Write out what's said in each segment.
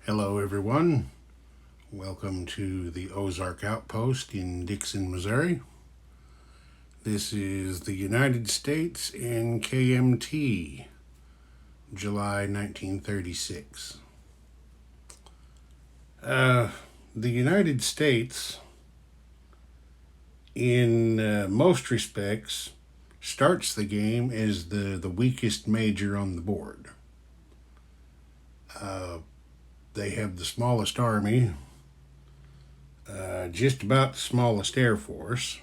Hello everyone, welcome to the Ozark Outpost in Dixon, Missouri. This is the United States and Kmt July 1936. The United States, in most respects, starts the game as the weakest major on the board. They have the smallest army, just about the smallest air force,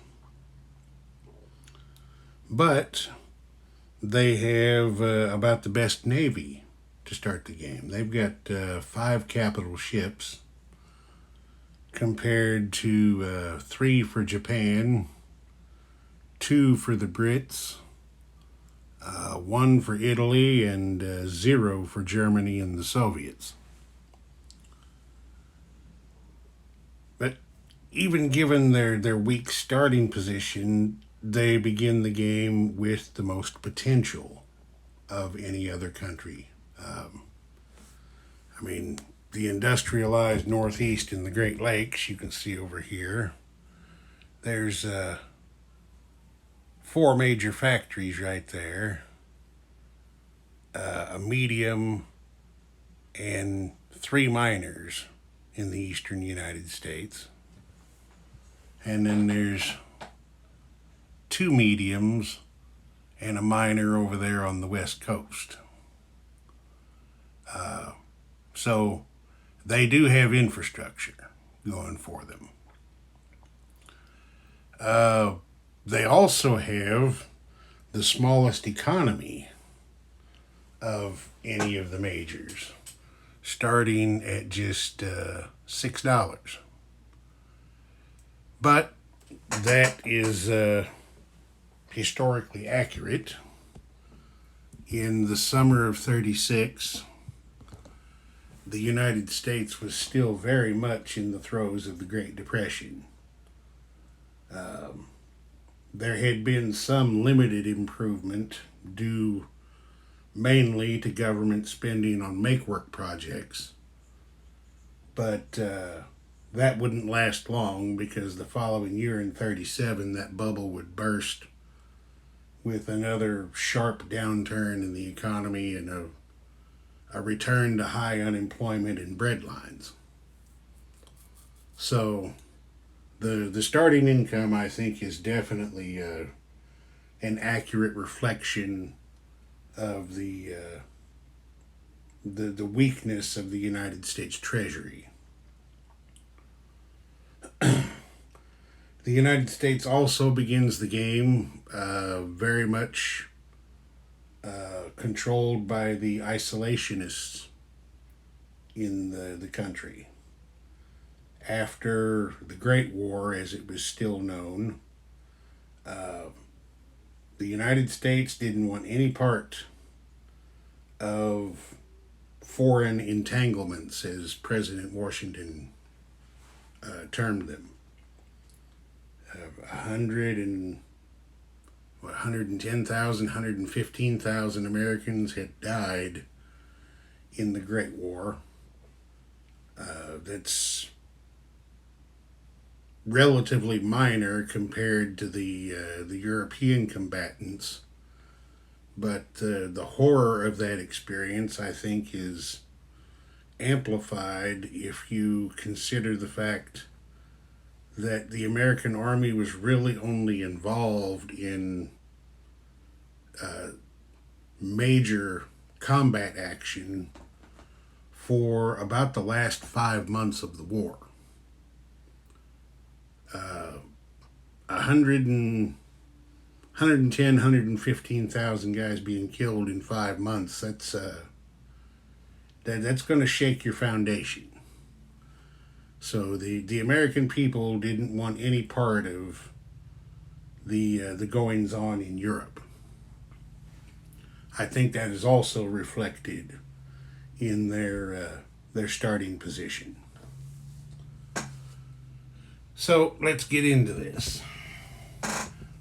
but they have about the best navy to start the game. They've got 5 capital ships compared to 3 for Japan, 2 for the Brits, 1 for Italy, and 0 for Germany and the Soviets. But even given their weak starting position, they begin the game with the most potential of any other country. The industrialized Northeast in the Great Lakes, you can see over here, there's 4 major factories right there, a medium, and 3 miners in the eastern United States. And then there's 2 mediums and a miner over there on the west coast. So they do have infrastructure going for them. They also have the smallest economy of any of the majors, starting at just $6. But that is historically accurate. In the summer of '36, the United States was still very much in the throes of the Great Depression. There had been some limited improvement due mainly to government spending on make-work projects, but that wouldn't last long, because the following year in '37, that bubble would burst with another sharp downturn in the economy and a return to high unemployment and breadlines. So the starting income, I think, is definitely an accurate reflection of the weakness of the United States Treasury. The United States also begins the game very much controlled by the isolationists in the country. After the Great War, as it was still known, the United States didn't want any part of foreign entanglements, as President Washington termed them. 110,000, 115,000 Americans had died in the Great War. That's relatively minor compared to the European combatants, but the horror of that experience, I think, is amplified if you consider the fact that the American Army was really only involved in major combat action for about the last 5 months of the war. 110, 115,000 guys being killed in 5 months, that's going to shake your foundation. So the American people didn't want any part of the goings on in Europe. I think that is also reflected in their starting position. So let's get into this.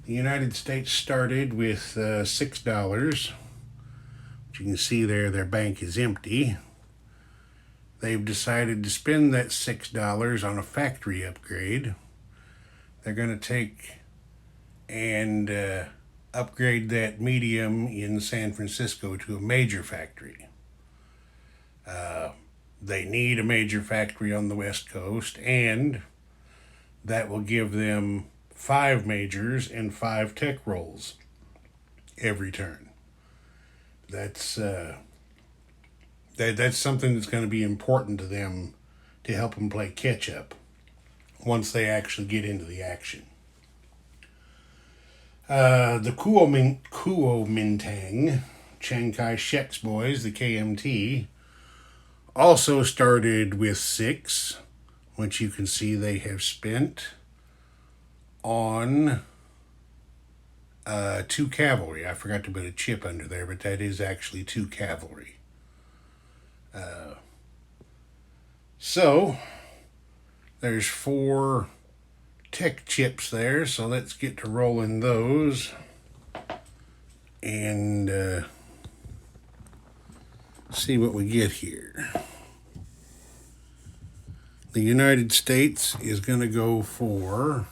The United States started with $6. Which you can see there, their bank is empty. they've decided to spend that $6 on a factory upgrade. They're going to take and upgrade that medium in San Francisco to a major factory. They need a major factory on the West Coast, and that will give them 5 majors and 5 tech roles every turn. That's something that's going to be important to them to help them play catch up once they actually get into the action. The Kuomintang, Chiang Kai-shek's boys, the KMT, also started with 6, which you can see they have spent on 2 cavalry. I forgot to put a chip under there, but that is actually 2 cavalry. So there's 4 tech chips there, so let's get to rolling those and see what we get here. The United States is going to go for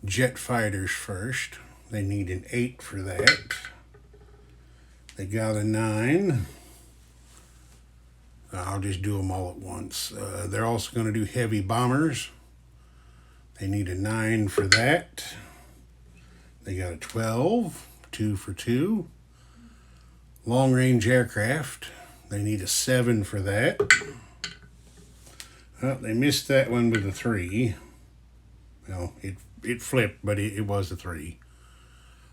jet fighters first. They need an 8 for that. They got a 9. I'll just do them all at once. They're also going to do heavy bombers. They need a 9 for that. They got a 12, 2 for 2. Long-range aircraft. They need a 7 for that. Well, they missed that one with a 3. Well, it flipped, but it was a 3.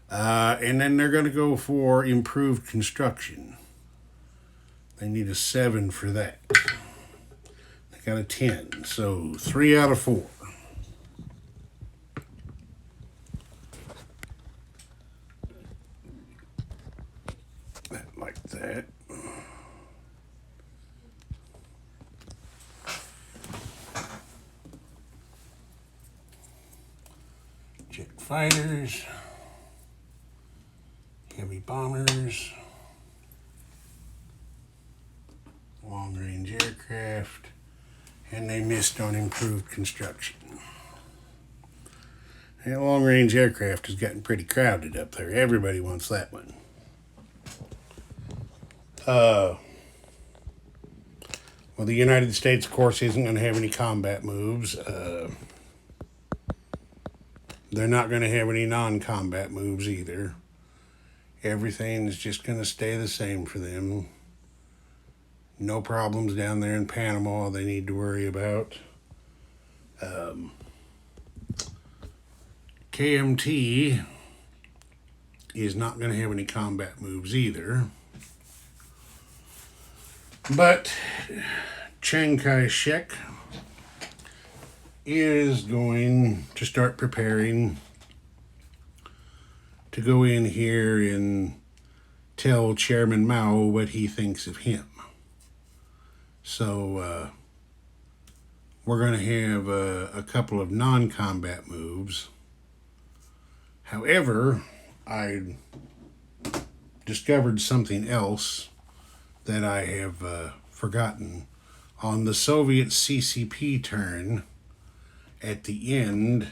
And then they're going to go for improved construction. They need a 7 for that. They got a 10, so 3 out of 4. Like that. Jet fighters, heavy bombers, long-range aircraft, and they missed on improved construction. That long-range aircraft has gotten pretty crowded up there. Everybody wants that one. Well, the United States, of course, isn't going to have any combat moves. They're not going to have any non-combat moves either. Everything's just going to stay the same for them. No problems down there in Panama they need to worry about. KMT is not going to have any combat moves either. But Chiang Kai-shek is going to start preparing to go in here and tell Chairman Mao what he thinks of him. So we're going to have a couple of non-combat moves. However, I discovered something else that I have forgotten. On the Soviet CCP turn, at the end,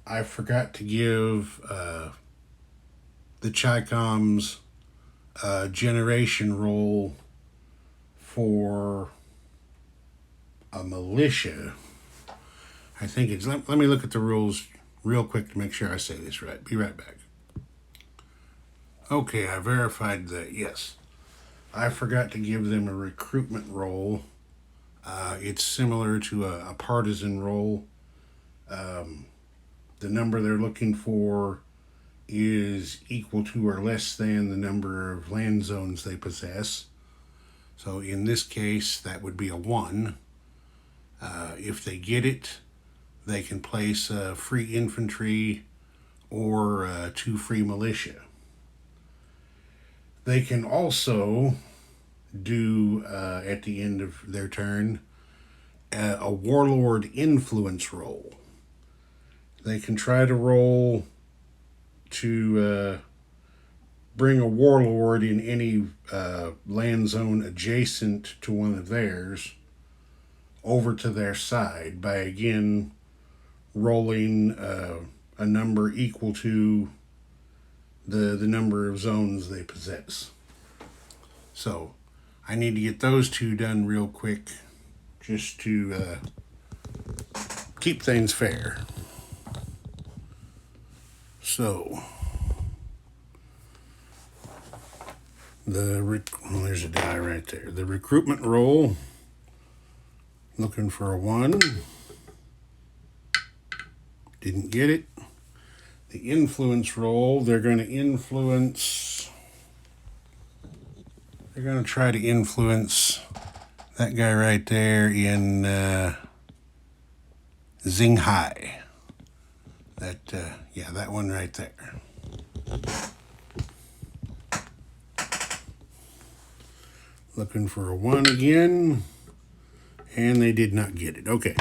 I forgot to give the Chi-Coms generation roll for a militia. I think it's, let me look at the rules real quick to make sure I say this right. Be right back. Okay, I verified that, yes. I forgot to give them a recruitment roll. It's similar to a partisan roll. The number they're looking for is equal to or less than the number of land zones they possess. So in this case, that would be a 1. If they get it, they can place free infantry or 2 free militia. They can also do, at the end of their turn, a warlord influence roll. They can try to roll to bring a warlord in any land zone adjacent to one of theirs, over to their side by again rolling a number equal to the number of zones they possess. So I need to get those two done real quick just to keep things fair. So there's a die right there. The recruitment roll, looking for a 1. Didn't get it. The influence roll, they're going to try to influence that guy right there in Xinghai. That one right there. Looking for a 1 again, and they did not get it. Okay,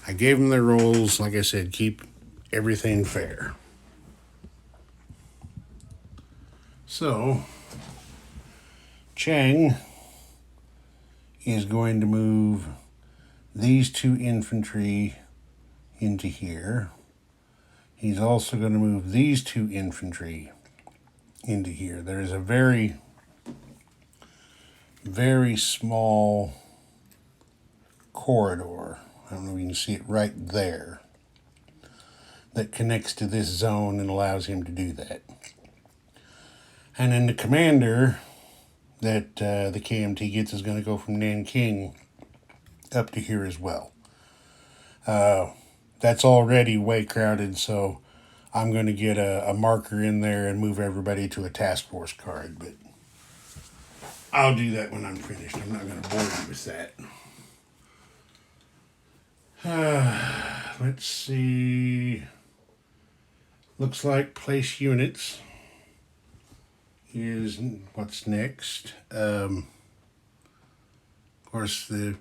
I gave them their rolls. Like I said, keep everything fair. So Chang is going to move these 2 infantry into here. He's also going to move these 2 infantry into here. There is a very, very small corridor. I don't know if you can see it right there, that connects to this zone and allows him to do that. And then the commander that the KMT gets is going to go from Nanking up to here as well. That's already way crowded, so I'm going to get a marker in there and move everybody to a task force card, but I'll do that when I'm finished. I'm not going to bore you with that. Let's see. Looks like place units is what's next. Of course, the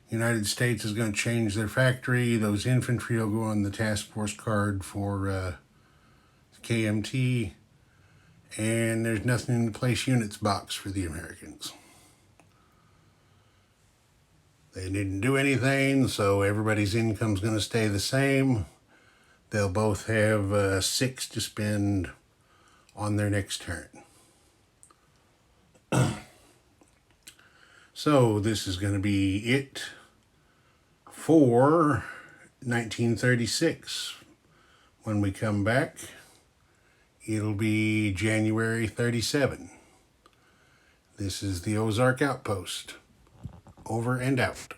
United States is going to change their factory. Those infantry will go on the task force card for KMT. And there's nothing in the place units box for the Americans. They didn't do anything, so everybody's income's going to stay the same. They'll both have 6 to spend on their next turn. So this is going to be it for 1936. When we come back, it'll be January 37. This is the Ozark Outpost. Over and out.